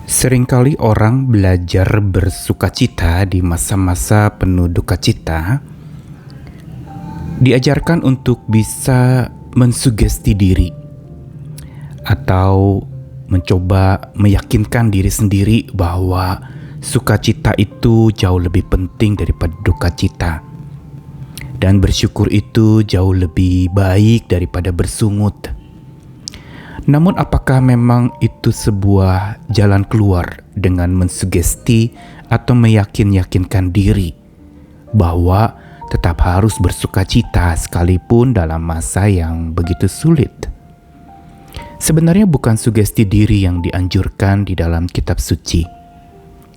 Seringkali orang belajar bersukacita di masa-masa penuh duka cita, diajarkan untuk bisa mensugesti diri atau mencoba meyakinkan diri sendiri bahwa sukacita itu jauh lebih penting daripada duka cita, dan bersyukur itu jauh lebih baik daripada bersungut. Namun apakah memang itu sebuah jalan keluar dengan mensugesti atau meyakinkan diri bahwa tetap harus bersukacita sekalipun dalam masa yang begitu sulit? Sebenarnya bukan sugesti diri yang dianjurkan di dalam kitab suci.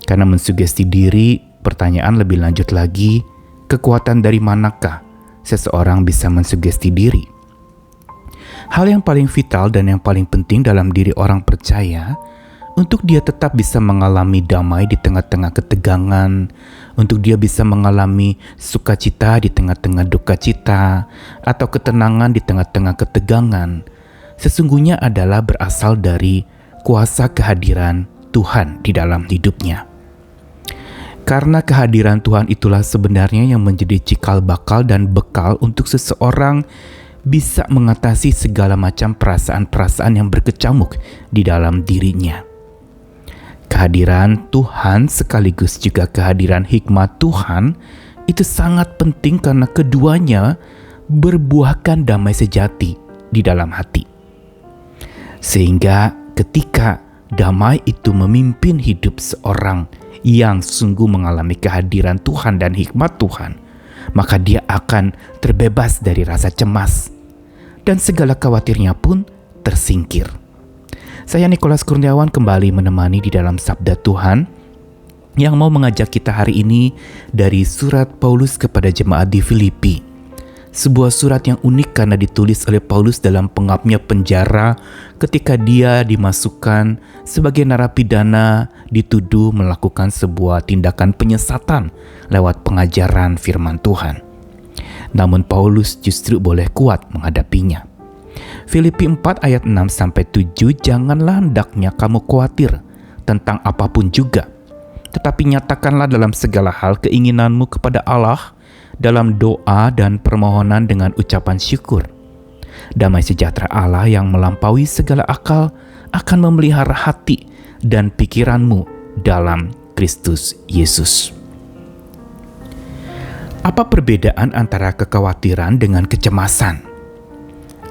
Karena mensugesti diri, pertanyaan lebih lanjut lagi, kekuatan dari manakah seseorang bisa mensugesti diri? Hal yang paling vital dan yang paling penting dalam diri orang percaya untuk dia tetap bisa mengalami damai di tengah-tengah ketegangan, untuk dia bisa mengalami sukacita di tengah-tengah duka cita, atau ketenangan di tengah-tengah ketegangan, sesungguhnya adalah berasal dari kuasa kehadiran Tuhan di dalam hidupnya. Karena kehadiran Tuhan itulah sebenarnya yang menjadi cikal bakal dan bekal untuk seseorang bisa mengatasi segala macam perasaan-perasaan yang berkecamuk di dalam dirinya. Kehadiran Tuhan sekaligus juga kehadiran hikmat Tuhan itu sangat penting karena keduanya berbuahkan damai sejati di dalam hati. Sehingga ketika damai itu memimpin hidup seorang yang sungguh mengalami kehadiran Tuhan dan hikmat Tuhan, maka dia akan terbebas dari rasa cemas dan segala khawatirnya pun tersingkir. Saya Nikolas Kurniawan kembali menemani di dalam Sabda Tuhan yang mau mengajak kita hari ini dari surat Paulus kepada jemaat di Filipi. Sebuah surat yang unik karena ditulis oleh Paulus dalam pengapnya penjara ketika dia dimasukkan sebagai narapidana dituduh melakukan sebuah tindakan penyesatan lewat pengajaran firman Tuhan. Namun Paulus justru boleh kuat menghadapinya. Filipi 4 ayat 6-7, janganlah hendaknya kamu khawatir tentang apapun juga, tetapi nyatakanlah dalam segala hal keinginanmu kepada Allah dalam doa dan permohonan dengan ucapan syukur. Damai sejahtera Allah yang melampaui segala akal akan memelihara hati dan pikiranmu dalam Kristus Yesus. Apa perbedaan antara kekhawatiran dengan kecemasan?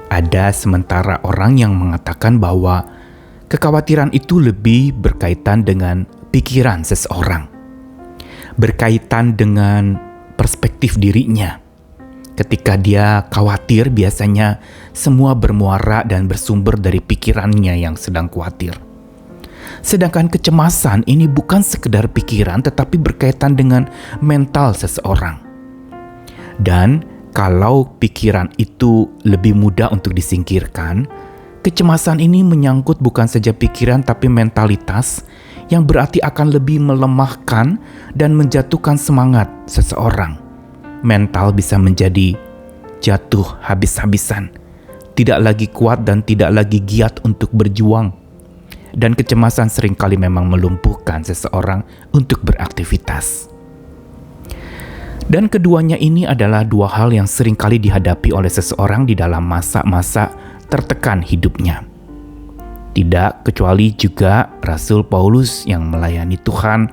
Ada sementara orang yang mengatakan bahwa kekhawatiran itu lebih berkaitan dengan pikiran seseorang, berkaitan dengan perspektif dirinya. Ketika dia khawatir, biasanya semua bermuara dan bersumber dari pikirannya yang sedang khawatir. Sedangkan kecemasan ini bukan sekedar pikiran, tetapi berkaitan dengan mental seseorang. Dan kalau pikiran itu lebih mudah untuk disingkirkan, kecemasan ini menyangkut bukan saja pikiran tapi mentalitas, yang berarti akan lebih melemahkan dan menjatuhkan semangat seseorang. Mental bisa menjadi jatuh habis-habisan, tidak lagi kuat dan tidak lagi giat untuk berjuang. Dan kecemasan seringkali memang melumpuhkan seseorang untuk beraktivitas. Dan keduanya ini adalah dua hal yang seringkali dihadapi oleh seseorang di dalam masa-masa tertekan hidupnya. Tidak kecuali juga Rasul Paulus yang melayani Tuhan,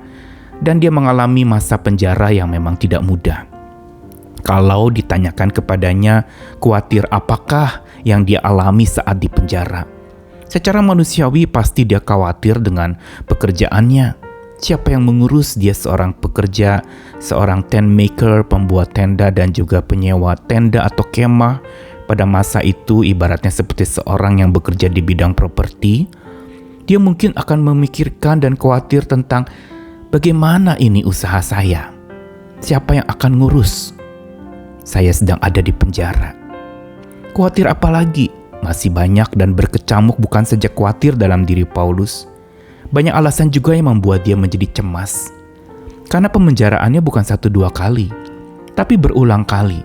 dan dia mengalami masa penjara yang memang tidak mudah. Kalau ditanyakan kepadanya, khawatir apakah yang dia alami saat di penjara? Secara manusiawi pasti dia khawatir dengan pekerjaannya. Siapa yang mengurus dia? Seorang pekerja, seorang tent maker, pembuat tenda dan juga penyewa tenda atau kemah. Pada masa itu ibaratnya seperti seorang yang bekerja di bidang properti. Dia mungkin akan memikirkan dan khawatir tentang bagaimana ini usaha saya. Siapa yang akan ngurus? Saya sedang ada di penjara. Khawatir apa lagi? Masih banyak dan berkecamuk bukan saja khawatir dalam diri Paulus. Banyak alasan juga yang membuat dia menjadi cemas. Karena pemenjaraannya bukan 1-2 kali, tapi berulang kali.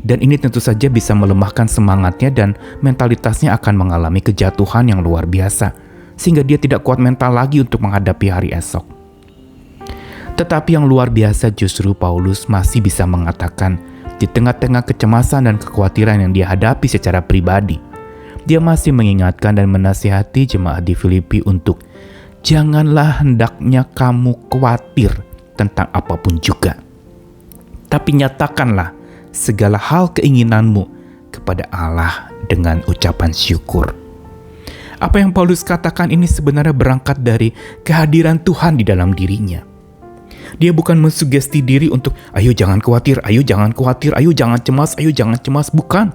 Dan ini tentu saja bisa melemahkan semangatnya dan mentalitasnya akan mengalami kejatuhan yang luar biasa sehingga dia tidak kuat mental lagi untuk menghadapi hari esok. Tetapi yang luar biasa justru Paulus masih bisa mengatakan di tengah-tengah kecemasan dan kekhawatiran yang dia hadapi secara pribadi, dia masih mengingatkan dan menasihati jemaat di Filipi untuk janganlah hendaknya kamu khawatir tentang apapun juga, tapi nyatakanlah segala hal keinginanmu kepada Allah dengan ucapan syukur. Apa yang Paulus katakan ini sebenarnya berangkat dari kehadiran Tuhan di dalam dirinya. Dia bukan mensugesti diri untuk ayo jangan khawatir, ayo jangan khawatir, ayo jangan cemas, ayo jangan cemas, bukan.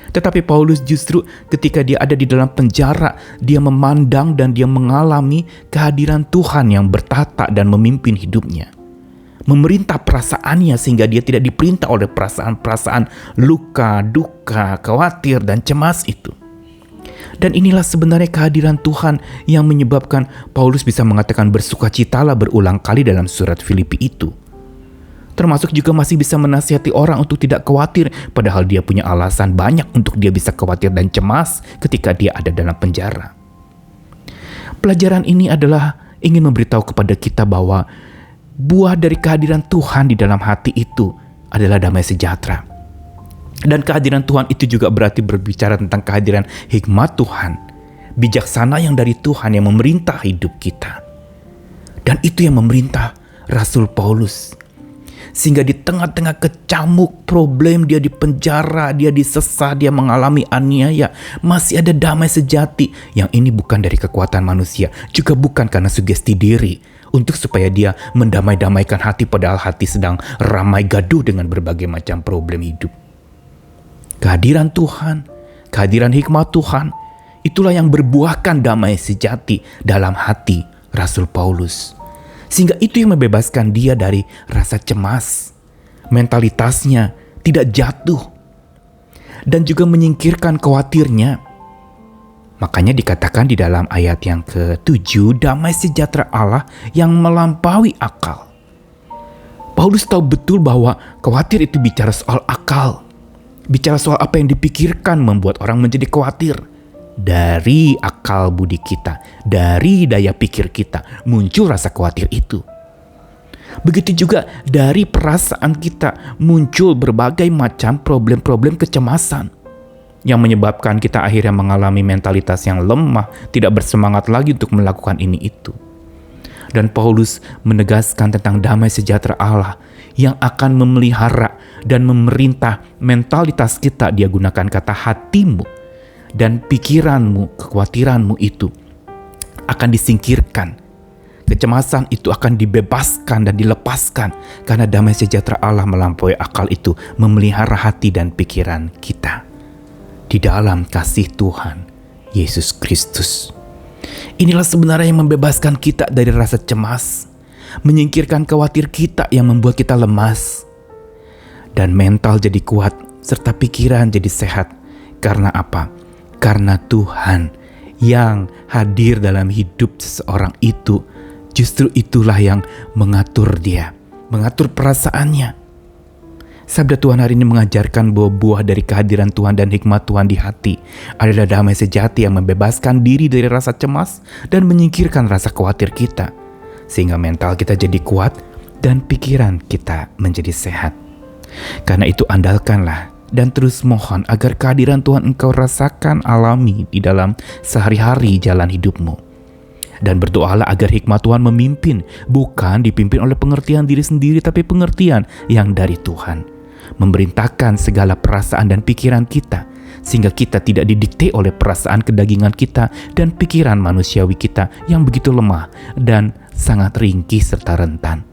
Tetapi Paulus justru ketika dia ada di dalam penjara, dia memandang dan dia mengalami kehadiran Tuhan yang bertata dan memimpin hidupnya. Memerintah perasaannya sehingga dia tidak diperintah oleh perasaan-perasaan luka, duka, khawatir, dan cemas itu. Dan inilah sebenarnya kehadiran Tuhan yang menyebabkan Paulus bisa mengatakan bersukacitalah berulang kali dalam surat Filipi itu. Termasuk juga masih bisa menasihati orang untuk tidak khawatir, padahal dia punya alasan banyak untuk dia bisa khawatir dan cemas ketika dia ada dalam penjara. Pelajaran ini adalah ingin memberitahu kepada kita bahwa buah dari kehadiran Tuhan di dalam hati itu adalah damai sejahtera. Dan kehadiran Tuhan itu juga berarti berbicara tentang kehadiran hikmat Tuhan, bijaksana yang dari Tuhan yang memerintah hidup kita. Dan itu yang memerintah Rasul Paulus. Sehingga di tengah-tengah kecamuk problem, dia di penjara, dia disesah, dia mengalami aniaya, masih ada damai sejati yang ini bukan dari kekuatan manusia, juga bukan karena sugesti diri untuk supaya dia mendamai-damaikan hati padahal hati sedang ramai gaduh dengan berbagai macam problem hidup. Kehadiran Tuhan, kehadiran hikmat Tuhan, itulah yang berbuahkan damai sejati dalam hati Rasul Paulus. Sehingga itu yang membebaskan dia dari rasa cemas, mentalitasnya tidak jatuh, dan juga menyingkirkan khawatirnya. Makanya dikatakan di dalam ayat yang ke-7, damai sejahtera Allah yang melampaui akal. Paulus tahu betul bahwa khawatir itu bicara soal akal. Bicara soal apa yang dipikirkan membuat orang menjadi khawatir. Dari akal budi kita, dari daya pikir kita, muncul rasa khawatir itu. Begitu juga dari perasaan kita muncul berbagai macam problem-problem kecemasan yang menyebabkan kita akhirnya mengalami mentalitas yang lemah, tidak bersemangat lagi untuk melakukan ini itu. Dan Paulus menegaskan tentang damai sejahtera Allah yang akan memelihara dan memerintah mentalitas kita. Dia gunakan kata hatimu dan pikiranmu, kekhawatiranmu itu akan disingkirkan. Kecemasan itu akan dibebaskan dan dilepaskan karena damai sejahtera Allah melampaui akal itu memelihara hati dan pikiran kita di dalam kasih Tuhan Yesus Kristus. Inilah sebenarnya yang membebaskan kita dari rasa cemas, menyingkirkan khawatir kita yang membuat kita lemas, dan mental jadi kuat serta pikiran jadi sehat. Karena apa? Karena Tuhan yang hadir dalam hidup seseorang itu, justru itulah yang mengatur dia, mengatur perasaannya. Sabda Tuhan hari ini mengajarkan bahwa buah dari kehadiran Tuhan dan hikmat Tuhan di hati adalah damai sejati yang membebaskan diri dari rasa cemas dan menyingkirkan rasa khawatir kita, sehingga mental kita jadi kuat dan pikiran kita menjadi sehat. Karena itu andalkanlah dan terus mohon agar kehadiran Tuhan engkau rasakan alami di dalam sehari-hari jalan hidupmu. Dan berdoalah agar hikmat Tuhan memimpin, bukan dipimpin oleh pengertian diri sendiri, tapi pengertian yang dari Tuhan. Memerintahkan segala perasaan dan pikiran kita, sehingga kita tidak didikte oleh perasaan kedagingan kita dan pikiran manusiawi kita yang begitu lemah dan sangat ringkih serta rentan.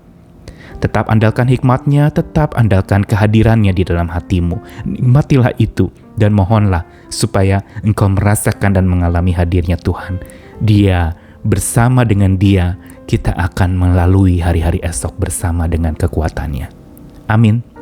Tetap andalkan hikmat-Nya, tetap andalkan kehadirannya di dalam hatimu. Nikmatilah itu dan mohonlah supaya engkau merasakan dan mengalami hadirnya Tuhan. Dia, bersama dengan Dia, kita akan melalui hari-hari esok bersama dengan kekuatannya. Amin.